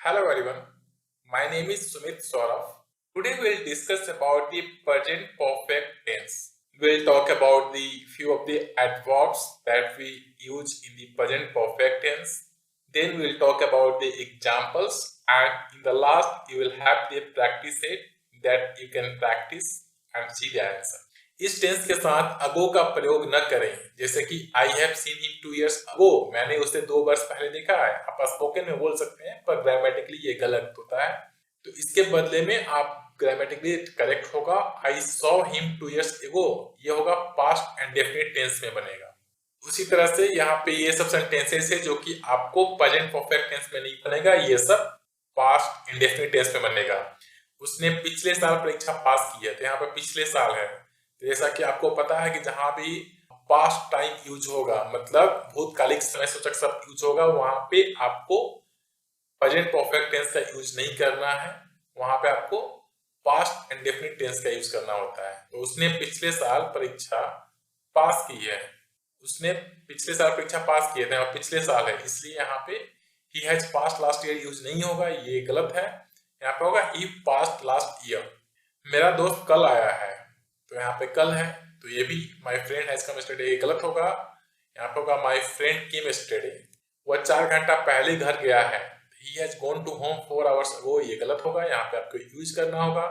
Hello everyone, my name is Sumit Saurav. Today we'll discuss about the present perfect tense. We'll talk about the few of the adverbs that we use in the present perfect tense. Then we'll talk about the examples, and in the last you will have the practice set that you can practice and see the answer. इस tense के साथ अगो का प्रयोग न करें, जैसे कि I have seen him 2 years अगो, मैंने उसे 2 वर्ष पहले देखा है। आप स्पोकन में बोल सकते हैं, पर ग्रामेटिकली ये गलत होता है। तो इसके बदले में आप ग्रामेटिकली करेक्ट होगा आई सॉ हिम 2 years अगो, ये होगा पास्ट एंड डेफिनिट टेंस में बनेगा। उसी तरह से यहाँ पे ये सब सेंटेंसेस है जो कि आपको प्रेजेंट परफेक्ट टेंस में नहीं बनेगा, ये सब पास्ट इंडेफिनिट टेंस में बनेगा। उसने पिछले साल परीक्षा पास की है, तो यहाँ पे पिछले साल है। जैसा कि आपको पता है कि जहां भी पास्ट टाइम यूज होगा, मतलब भूतकालिक समय सूचक शब्द यूज होगा, वहां पे आपको प्रेजेंट परफेक्ट टेंस का यूज नहीं करना है, वहां पे आपको पास्ट इंडेफिनिट टेंस का यूज करना होता है। तो उसने पिछले साल परीक्षा पास की है, उसने पिछले साल परीक्षा पास किए थे और पिछले साल है, इसलिए यहाँ पे he has past last year use नहीं होगा, ये गलत है। यहाँ पे होगा ही पास्ट लास्ट ईयर। मेरा दोस्त कल आया है, तो यहाँ पे कल है, तो ये भी my friend has come yesterday, ये गलत होगा। यहाँ पे होगा माई फ्रेंड केम यस्टरडे। वह 4 घंटा पहले घर गया है, he has gone to home 4 hours ago, ये गलत होगा। यहाँ पे आपको यूज करना होगा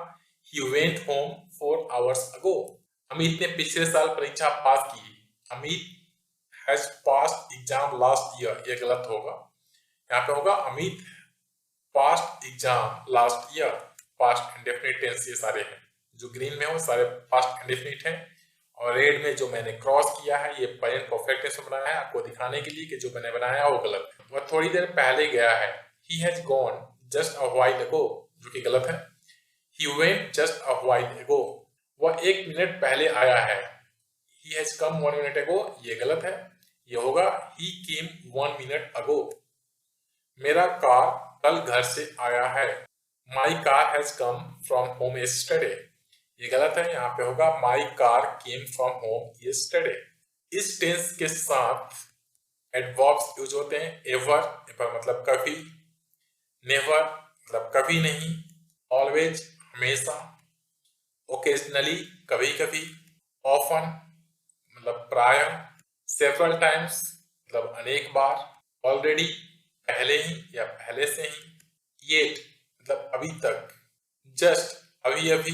he went home 4 hours ago. Amit ने पिछले साल परीक्षा पास की, Amit has passed exam last year, ये गलत होगा। यहाँ पे होगा Amit passed exam last year. Past indefinite tense ये सारे हैं, जो ग्रीन में हो सारे पास्ट इंडेफिनिट हैं, और रेड में जो मैंने क्रॉस किया है ये प्रेजेंट परफेक्ट टेंस में बनाया है आपको दिखाने के लिए कि जो मैंने बनाया वो गलत है। वह थोड़ी देर पहले गया है, he has gone just a while ago, जो कि गलत है। He went just a while ago. वह 1 मिनट पहले आया है, ही हैज कम 1 minute अगो, ये गलत है। ये होगा ही केम 1 minute अगो। मेरा कार कल घर से आया है, my car has come from home yesterday, ये गलत है। यहाँ पे होगा my car came from home yesterday. इस टेंस के साथ एडवर्ब्स यूज होते हैं एवर, एवर मतलब कभी, नेवर मतलब कभी नहीं, ऑलवेज हमेशा, ओकेजनली कभी कभी, ऑफन मतलब प्राय, सेवरल टाइम्स मतलब अनेक बार, ऑलरेडी पहले ही या पहले से ही, येट मतलब अभी तक, जस्ट अभी अभी,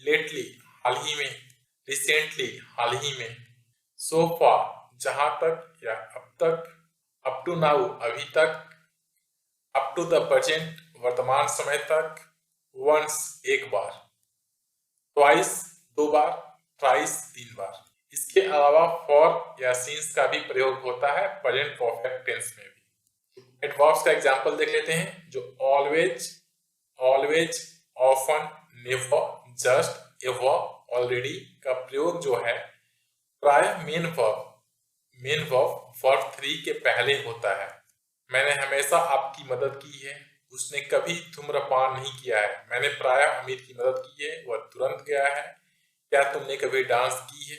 लेटली हाल ही में, रिसेंटली हाल ही में, सो फार जहां तक या अब तक, अप टू नाउ अभी तक, अप टू द प्रेजेंट वर्तमान समय तक, वंस एक बार, ट्वाइस 2 बार, थ्राइस 3 बार। इसके अलावा फॉर या सिंस का भी प्रयोग होता है प्रेजेंट परफेक्ट टेंस में भी। एडवर्ब्स का एग्जांपल देख लेते हैं, जो always, always, often, never, just, ever, already का प्रयोग जो है प्राय मेन वर्ब वर्ब 3 के पहले होता है। मैंने हमेशा आपकी मदद की है, उसने कभी धूम्रपान नहीं किया है। मैंने प्राय अमित की मदद की है, वह तुरंत गया है। क्या तुमने कभी डांस की है?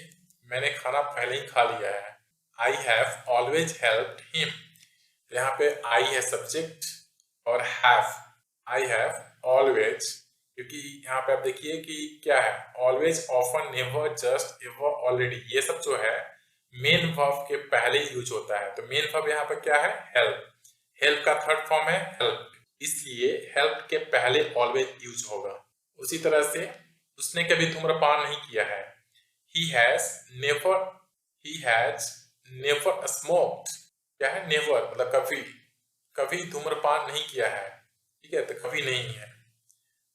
मैंने खाना पहले ही खा लिया है। I have always helped him. यहाँ पे आई है सब्जेक्ट और हैव, आई हैव ऑलवेज, क्योंकि यहाँ पे आप देखिए कि क्या है, always, often, never, just, ever, already, ये सब जो है मेन वर्ब के पहले यूज होता है। तो मेन वर्ब यहाँ पे क्या है, हेल्प। हेल्प का थर्ड फॉर्म है हेल्प, इसलिए हेल्प के पहले ऑलवेज यूज होगा। उसी तरह से उसने कभी धूम्रपान नहीं किया है, he has never smoked। क्या है, नेवर मतलब कभी, कभी धूम्रपान नहीं किया है, ठीक है, तो कभी नहीं है,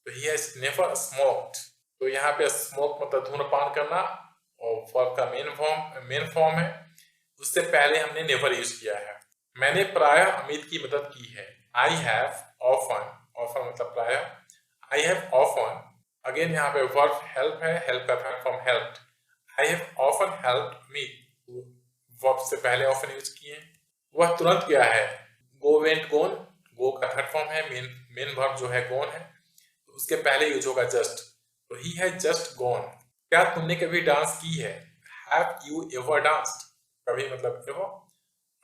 तो he has never smoked। तो यहाँ पे स्मोक मतलब धूम्रपान करना, और वर्ब का मेन फॉर्म है, उससे पहले हमने नेवर यूज किया है। मैंने प्राय अमित की मदद की है, आई हैव ऑफन, ऑफन मतलब प्राय, आई हैव ऑफन, अगेन यहाँ पे वर्ब हेल्प है, हेल्प का third form helped, I have often helped Amit, verb से पहले ऑफन यूज किए। वह तुरंत गया है, गो वेंट गोन, गो का थर्ड फॉर्म है, मेन वर्ब जो है गोन है, तो उसके पहले यूज होगा जस्ट, तो ही हैज जस्ट गॉन। क्या तुमने कभी डांस की है, हैव यू एवर डांस्ड, कभी मतलब एवर,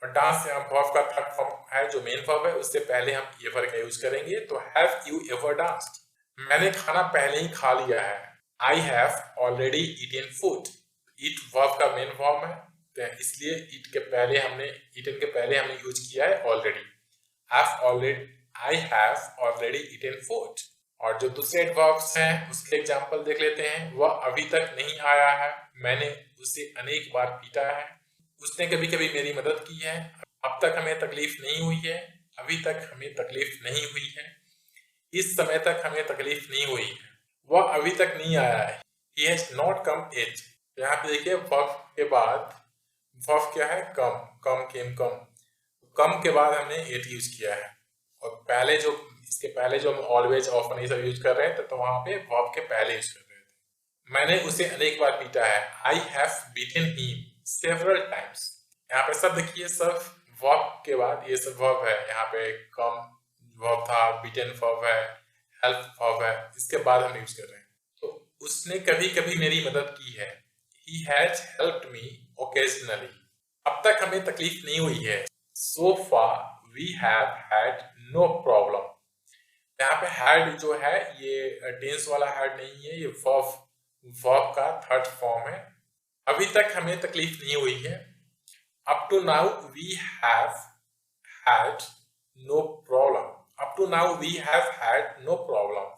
और डांस वर्ब का थर्ड फॉर्म है जो मेन वर्ब है, उससे पहले हम एवर का यूज करेंगे। तो हैव यू एवर डांस्ड, मैंने खाना पहले ही खा लिया है। I have already eaten food, eat verb का मेन फॉर्म है, तो इसलिए ईट के पहले हमने ईटन के पहले हमने यूज किया है already. I have already eaten food. और जो दूसरे एडवर्ब्स हैं उसके एग्जांपल देख लेते हैं। वह अभी तक नहीं आया है, मैंने उसे अनेक बार पीटा है, उसने कभी कभी मेरी मदद की है, अब तक हमें तकलीफ नहीं हुई है, अभी तक हमें तकलीफ नहीं हुई है, इस समय तक हमें तकलीफ नहीं हुई है, वह अभी तक नहीं आया है, he has not come yet। यहाँ पे देखिए वर्ब के बाद वर्ब क्या है, कम केम कम के बाद हमने एट यूज किया है। और पहले जो इसके पहले जो हम ऑलवेज ऑफन ये सब यूज कर रहे थे, तो वहां पे वर्ब के पहले यूज कर रहे थे। मैंने उसे अनेक बार पीटा है, I have beaten him several times. यहाँ पे सब देखिए सब वर्ब के बाद ये सब वर्ब है। यहाँ पे कम वर्ब था, बीटन वर्ब है, हेल्प वर्ब है, इसके बाद हम यूज कर रहे हैं। तो उसने कभी कभी मेरी मदद की है, he has helped me occasionally। अब तक हमें तकलीफ नहीं हुई है, so far we have had no problem। यहाँ पे had जो है ये टेंस वाला had नहीं है, ये verb का थर्ड फॉर्म है। अभी तक हमें तकलीफ नहीं हुई है, up to now we have had no problem। up to now we have had no problem,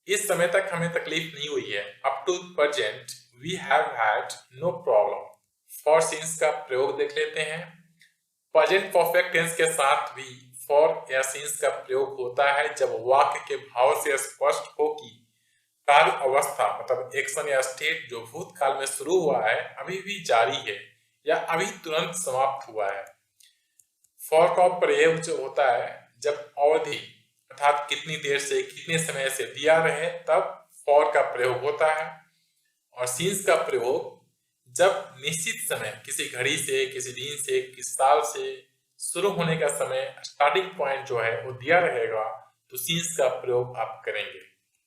इस समय तक हमें तकलीफ नहीं हुई है। up to present we have had no problem। for since का प्रयोग देख लेते हैं। प्रेजेंट परफेक्ट टेंस के साथ भी for या since का प्रयोग होता है जब वाक्य के भाव से स्पष्ट हो कि कार्य अवस्था मतलब एक्शन या स्टेट जो भूतकाल में शुरू हुआ है अभी भी जारी है या अभी तुरंत समाप्त हुआ है। for का प्रयोग जो होता है जब अवधि अर्थात कितनी देर से कितने समय से दिया रहे तब for का प्रयोग होता है। और since का प्रयोग जब निश्चित समय किसी घड़ी से, किसी दिन से, किसी साल से शुरू होने का समय स्टार्टिंग पॉइंट जो है वो दिया रहेगा तो since का प्रयोग आप करेंगे।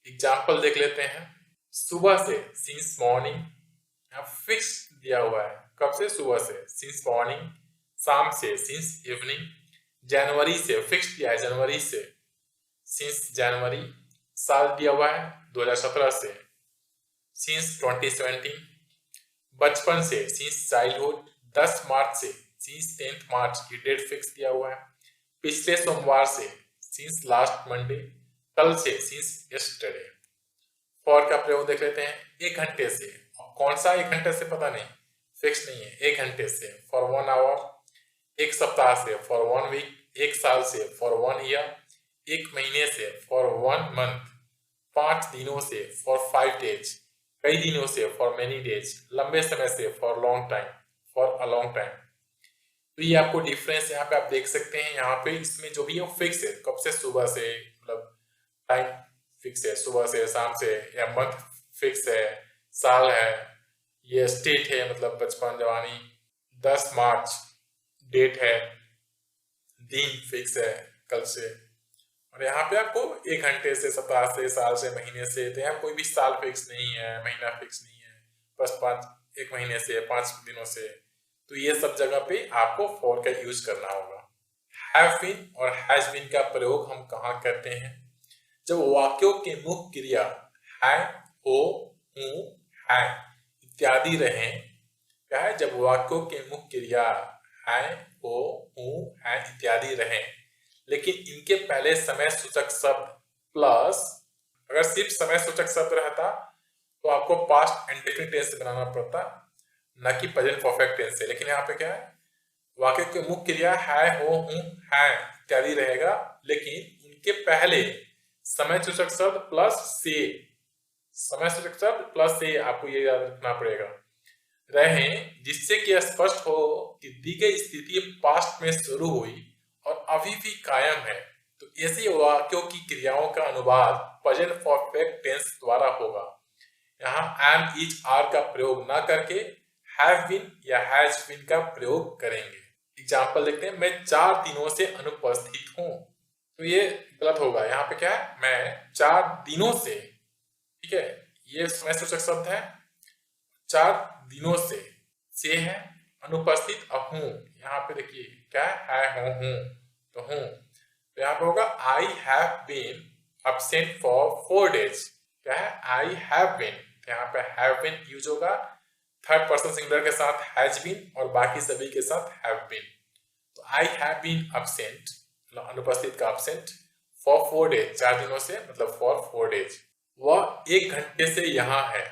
एग्जाम्पल देख लेते हैं। सुबह से since मॉर्निंग, फिक्स दिया हुआ है कब से, सुबह से since मॉर्निंग। शाम से since इवनिंग। जनवरी से फिक्स दिया है जनवरी से since जनवरी। साल दिया हुआ है 2017 से since 2017। बचपन से since चाइल्डहुड। 10 मार्च से since 10th मार्च की डेट फिक्स दिया हुआ है। पिछले सोमवार से since लास्ट मंडे। कल से since yesterday। फॉर का प्रयोग देख लेते हैं। 1 घंटे से, कौन सा 1 घंटे से पता नहीं, फिक्स नहीं है। 1 घंटे से फॉर 1 आवर। 1 सप्ताह से फॉर 1 वीक। 1 साल से फॉर 1 ईयर। 1 महीने से फॉर 1 मंथ। 5 दिनों से फॉर 5 डेज। कई दिनों से फॉर मेनी डेज। लंबे समय से for long time, for a long time. तो ये आपको डिफरेंस यहाँ पे आप देख सकते हैं। यहाँ पे इसमें जो भी है फिक्स है, कब से, सुबह से, मतलब टाइम फिक्स है, सुबह से, शाम से, या मंथ फिक्स है, साल है, ये स्टेट है मतलब बचपन जवानी। 10 मार्च डेट है, दिन फिक्स है कल से। और यहाँ पे आपको 1 घंटे से, सप्ताह से, साल से, महीने से, तो यहाँ कोई भी साल फिक्स नहीं है, महीना फिक्स नहीं है, बस 1 महीने से, 5 दिनों से। तो ये सब जगह पे आपको फॉर का यूज करना होगा। हैव बीन और हैज बीन का प्रयोग हम कहाँ करते हैं, जब वाक्यों के मुख्य क्रिया है, हो, हूं, है इत्यादि रहे। क्या है, जब वाक्यों के मुख्य क्रिया है, हो, हूं, है इत्यादि रहे लेकिन इनके पहले समय सूचक शब्द प्लस, अगर सिर्फ समय सूचक शब्द रहता तो आपको पास्ट इंडेफिनिट टेंस से बनाना पड़ता, न कि प्रेजेंट परफेक्ट टेंस से। लेकिन यहाँ पे क्या है, वाक्य के मुख्य क्रिया है, हो, हूं, है इत्यादि रहेगा लेकिन उनके पहले समय सूचक शब्द प्लस से, समय सूचक शब्द प्लस से आपको ये याद रखना पड़ेगा रहे, जिससे कि स्पष्ट हो कि दी गई स्थिति पास्ट में शुरू हुई और अभी भी कायम है। तो ऐसे वाक्यों की क्रियाओं का अनुवाद प्रेजेंट परफेक्ट टेंस द्वारा होगा। यहाँ एम, इज, आर का प्रयोग ना करके हैव बीन या हैज बीन का प्रयोग करेंगे। एग्जाम्पल देखते हैं। मैं 4 दिनों से अनुपस्थित हूँ, तो ये गलत होगा। यहाँ पे क्या है, मैं 4 दिनों से, ठीक है, ये समय सूचक शब्द है, 4 दिनों से है अनुपस्थित हूँ। यहाँ पे देखिए क्या है हूँ, तो हूँ। तो यहाँ पे होगा I have been absent for 4 days। क्या है? I have been. तो यहाँ पे हैव बीन यूज होगा थर्ड पर्सन सिंगुलर के साथ हैज बीन और बाकी सभी के साथ हैव बीन। तो आई हैव बीन absent, मतलब अनुपस्थित का absent, फॉर 4 days, 4 दिनों से, मतलब फॉर 4 days। वह 1 घंटे से यहाँ है।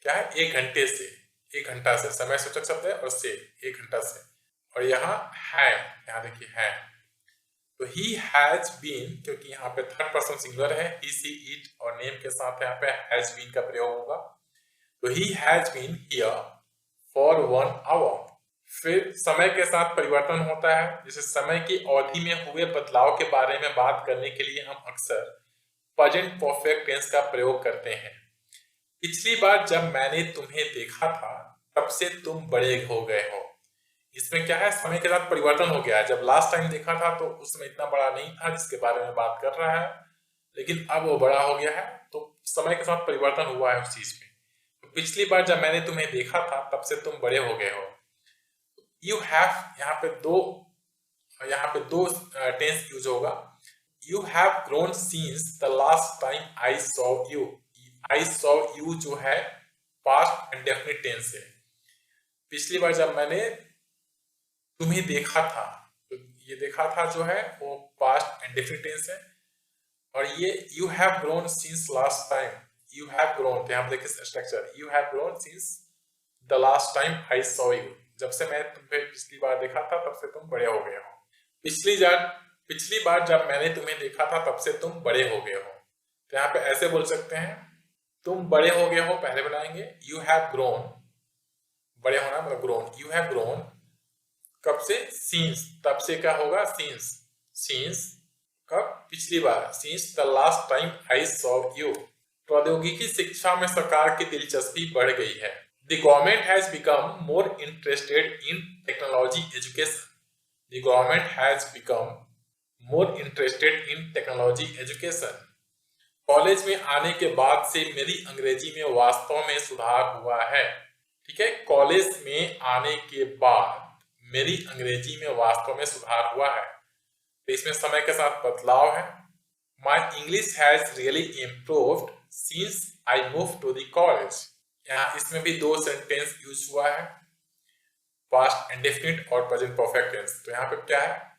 क्या है? 1 घंटे से, 1 घंटा से, समय सूचक शब्द है और से 1 घंटा से। और यहाँ है, यहाँ देखिए है, तो ही हैज बीन, क्योंकि यहाँ पे थर्ड पर्सन सिंगुलर है, ही सी इट और नेम के साथ यहाँ पे हैज बीन का प्रयोग होगा। तो he has been here for 1 hour। फिर समय के साथ परिवर्तन होता है, जैसे समय की अवधि में हुए बदलाव के बारे में बात करने के लिए हम अक्सर प्रेजेंट परफेक्ट टेंस का प्रयोग करते हैं। पिछली बार जब मैंने तुम्हें देखा था तब से तुम बड़े हो गए हो। इसमें क्या है? समय के साथ परिवर्तन हो गया है। जब लास्ट टाइम देखा था तो उस समय इतना बड़ा नहीं था जिसके बारे में बात कर रहा है, लेकिन अब वो बड़ा हो गया है, तो समय के साथ परिवर्तन हुआ है उस चीज में। तो पिछली बार जब मैंने तुम्हें देखा था तब से तुम बड़े हो गए हो। यू हैव, यहाँ पे दो टेंस यूज होगा। You have grown since the last time I saw you. I saw you जो है पास्ट इंडेफिनिट टेंस है। पिछली बार जब मैंने तुम्हें देखा था, तो ये देखा था जो है वो पास्ट इंडेफिनिट टेंस है। और ये you have grown since last time, you have grown, तो यहाँ देखिए structure, you have grown since the last time I saw you. जब से मैं तुम्हें पिछली बार देखा था तब से तुम बड़े हो गए हो। पिछली बार जब मैंने तुम्हें देखा था तब से तुम बड़े हो गए हो। तो यहाँ पे ऐसे बोल सकते हैं, तुम बड़े हो गए हो पहले बनाएंगे, यू हैव ग्रोन, बड़े होना मतलब ग्रोन, यू हैव ग्रोन कब से? सिंस, तब से क्या होगा? सिंस, सिंस कब? पिछली बार, since the last time I saw you. प्रौद्योगिकी शिक्षा में सरकार की दिलचस्पी बढ़ गई है। The government has become more interested in technology education. The government has become more interested in technology education. College में आने के बाद से मेरी अंग्रेजी में वास्तव में सुधार हुआ है। ठीक है, कॉलेज में आने के बाद मेरी अंग्रेजी में वास्तव में सुधार हुआ है। तो इसमें समय के साथ बदलाव है। My English has really improved since I moved to the college. यहाँ इसमें भी 2 सेंटेंस यूज हुआ है, पास्ट इंडेफिनिट और प्रेजेंट परफेक्ट टेंस। तो यहाँ पे क्या है?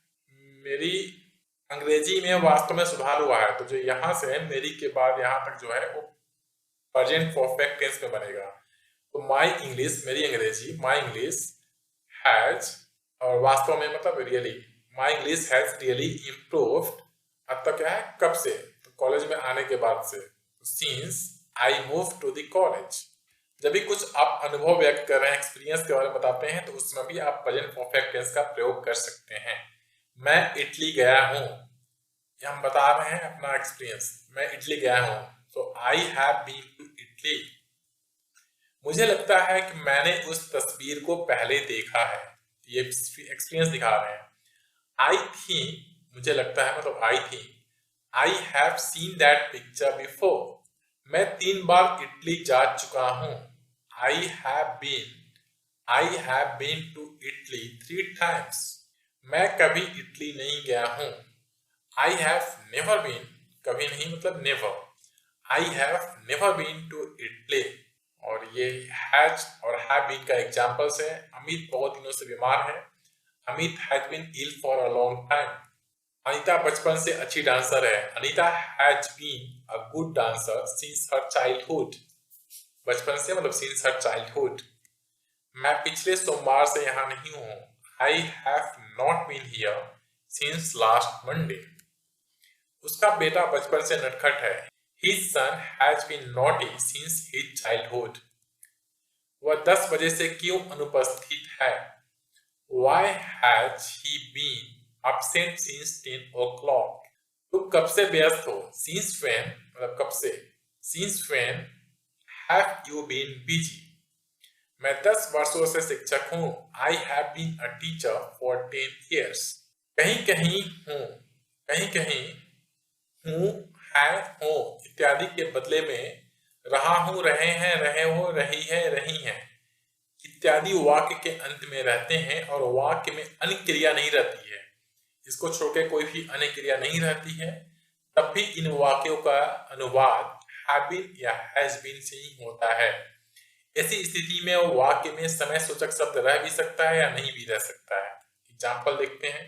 मेरी अंग्रेजी में वास्तव में सुधार हुआ है, तो जो यहाँ से मेरी के बाद यहाँ तक जो है वो प्रेजेंट परफेक्ट टेंस में बनेगा। तो माई इंग्लिश, मेरी अंग्रेजी, माई इंग्लिश हैज, और वास्तव में मतलब really, my English has really improved. अब तक क्या है? कब से? तो कॉलेज में आने के बाद से, since I move to the college. जब भी कुछ आप अनुभव व्यक्त कर रहे हैं, एक्सपीरियंस के बारे में बताते हैं, तो उसमें भी आप प्रेजेंट परफेक्ट टेंस का प्रयोग कर सकते हैं। मैं इटली गया हूँ, ये हम बता रहे हैं अपना एक्सपीरियंस, मैं इटली गया हूँ। So I have been to Italy. मुझे लगता है कि मैंने उस तस्वीर को पहले देखा है, ये एक्सपीरियंस दिखा रहे हैं। आई थिंक, मुझे लगता है मतलब I think, I have seen that picture before. मैं 3 बार इटली जा चुका हूँ। I have been to Italy 3 times. मैं कभी इटली नहीं गया हूँ। I have never been, कभी नहीं मतलब never. I have never been to Italy. और ये has और have been का एग्जाम्पल्स है। अमित बहुत दिनों से बीमार है। Amit has been ill for a long time. Anita बचपन से अच्छी डांसर है। Anita has been a good dancer since her childhood. बचपन से मतलब since her childhood. मैं पिछले सोमवार से यहाँ नहीं हूँ। I have not been here since last Monday. उसका बेटा बचपन से नटखट है। His son has been naughty since his childhood. वह 10 बजे से क्यों अनुपस्थित है? Why has he been absent since 10 o'clock? तुम कब से व्यस्त हो? Since when मतलब कब से? Since when have you been busy? मैं 10 वर्षों से शिक्षक हूँ। I have been a teacher for 10 years. कहीं कहीं हूँ, कहीं कहीं हूँ, है, हो इत्यादि के बदले में रहा हूँ, रहे हैं, रहे हो, रही है, रही हैं इत्यादि वाक्य के अंत में रहते हैं और वाक्य में अन्य क्रिया नहीं रहती है, इसको छोड़ के कोई भी अन्य क्रिया नहीं रहती है, तब भी इन वाक्यों का अनुवाद हैव बीन या हैज बीन से ही होता है। ऐसी स्थिति में वाक्य में समय सूचक शब्द रह भी सकता है या नहीं भी रह सकता है। एग्जाम्पल देखते हैं।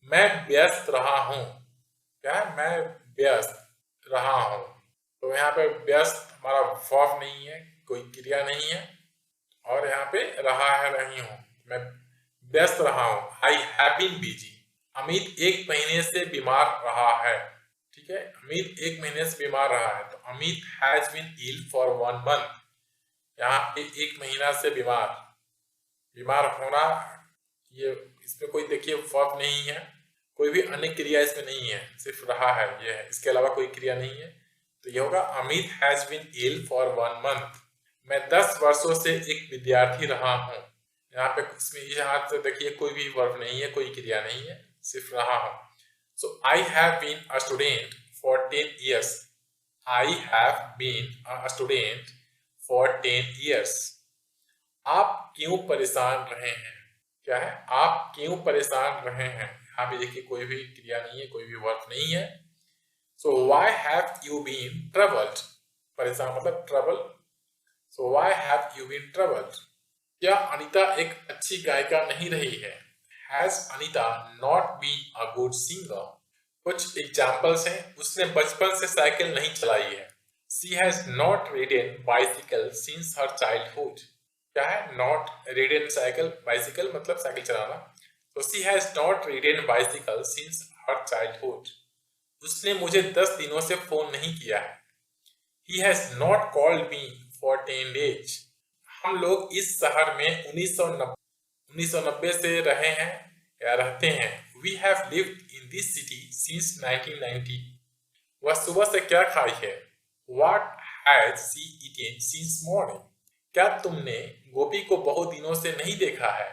मैं व्यस्त रहा हूं। क्या है? मैं व्यस्त रहा हूं। तो यहाँ पे व्यस्त हमारा वर्ब नहीं है, कोई क्रिया नहीं है, और यहाँ पे रहा है नहीं हूं, मैं व्यस्त रहा हूं। I have been busy. Amit 1 महीने से बीमार रहा है। ठीक है, अमित 1 महीने से बीमार रहा है, तो Amit has been ill for 1 month. यहाँ पे 1 महीना से बीमार होना, ये इसमें कोई देखिए वर्ब नहीं है, कोई भी अन्य क्रिया इसमें नहीं है, सिर्फ रहा है ये है, इसके अलावा कोई क्रिया नहीं है। तो ये होगा Amit has been ill for 1 month. मैं 10 वर्षों से एक विद्यार्थी रहा हूँ। यहाँ पे इसमें यहाँ तो देखिए कोई भी वर्ब नहीं है, कोई क्रिया नहीं है, सिर्फ रहा हूँ। So I have been a student for 10 years। I have been a student for 10 years। आप क्यों परेशान रहे हैं? क्या है? आप क्यों परेशान रहे हैं? यहाँ पे देखिए कोई भी क्रिया नहीं है, कोई भी वर्ब नहीं है। So why have you been troubled? परेशान मतलब trouble. So why have you been troubled? क्या अनीता एक अच्छी गायिका नहीं रही है? Has Anita not been a good singer? कुछ एग्जाम्पल्स हैं। उसने बचपन से साइकिल नहीं चलाई है। She has not ridden bicycle since her childhood। क्या है? नॉट ridden साइकिल, बाइसिकल मतलब साइकिल चलाना। तो she has not ridden bicycle since her childhood। उसने मुझे 10 दिनों से फोन नहीं किया है। He has not called me for 10 days। हम लोग इस शहर में 1990 से रहे हैं या रहते हैं। We have lived in this city since 1990। वह सुबह से क्या खाई है? What has she eaten since morning? क्या तुमने गोपी को बहुत दिनों से नहीं देखा है?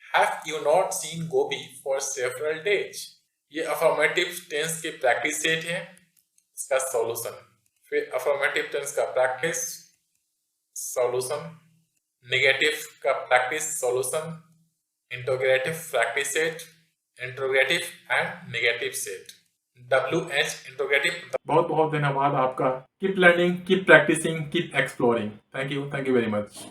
Have you not seen Gopi for several days? ये अफर्मेटिव टेंस के प्रैक्टिस सेट है, इसका सॉल्यूशन। फिर अफर्मेटिव टेंस का प्रैक्टिस, सॉल्यूशन, नेगेटिव का practice, solution, interrogative practice set, interrogative and negative set. WH interrogative. बहुत बहुत धन्यवाद आपका। Keep learning, keep practicing, keep exploring. Thank you very much.